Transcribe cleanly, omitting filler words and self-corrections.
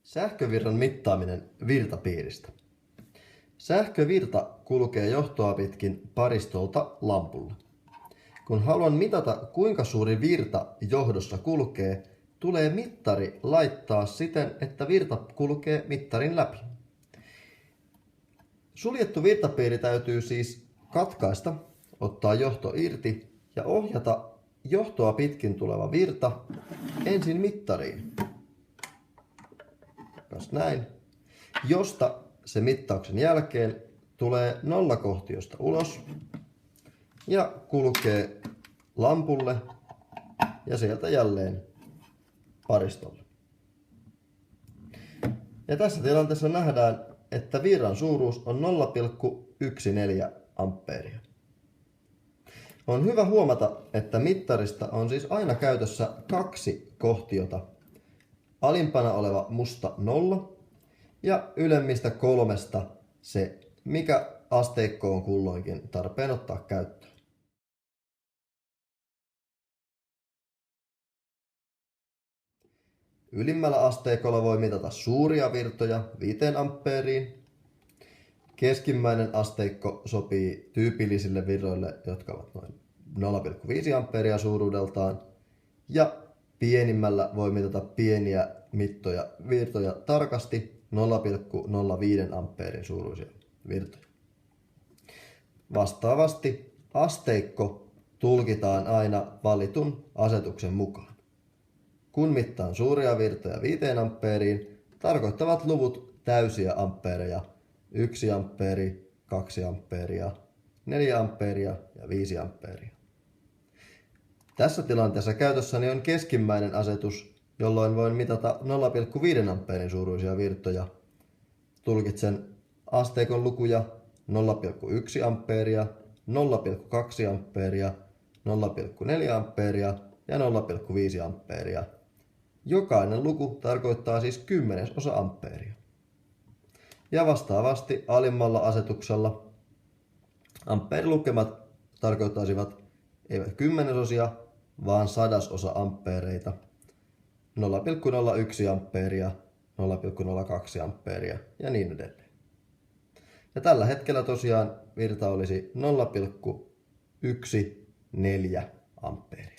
Sähkövirran mittaaminen virtapiiristä. Sähkövirta kulkee johtoa pitkin paristolta lampulle. Kun haluan mitata, kuinka suuri virta johdossa kulkee, tulee mittari laittaa siten, että virta kulkee mittarin läpi. Suljettu virtapiiri täytyy siis katkaista, ottaa johto irti ja ohjata johtoa pitkin tuleva virta ensin mittariin. Näin, josta se mittauksen jälkeen tulee nollakohtiosta ulos ja kulkee lampulle ja sieltä jälleen paristolle. Ja tässä tilanteessa nähdään, että virran suuruus on 0,14 ampeeria. On hyvä huomata, että mittarista on siis aina käytössä kaksi kohtiota. Alimpana oleva musta 0 ja ylemmistä 3 se, mikä asteikko on kulloinkin tarpeen ottaa käyttöön. Ylimmällä asteikolla voi mitata suuria virtoja 5 ampeeriin. Keskimmäinen asteikko sopii tyypillisille virroille, jotka ovat noin 0,5 ampeeria suuruudeltaan. Ja pienimmällä voi mitata pieniä virtoja tarkasti 0,05 ampeerin suuruisia virtoja. Vastaavasti asteikko tulkitaan aina valitun asetuksen mukaan. Kun mittaan suuria virtoja 5 ampeeriin, tarkoittavat luvut täysiä ampeereja 1 ampeeri, 2 ampeeria, 4 ampeeria ja 5 ampeeria. Tässä tilanteessa käytössäni on keskimmäinen asetus, jolloin voin mitata 0,5 ampeerin suuruisia virtoja. Tulkitsen asteikon lukuja 0,1 ampeeria, 0,2 ampeeria, 0,4 ampeeria ja 0,5 ampeeria. Jokainen luku tarkoittaa siis 10 ampeeria. Ja vastaavasti alimmalla asetuksella ampeerilukemat tarkoittaisivat eivät 10 vaan 100 ampeereita, 0,01 ampeeria, 0,02 ampeeria ja niin edelleen. Ja tällä hetkellä tosiaan virta olisi 0,14 ampeeria.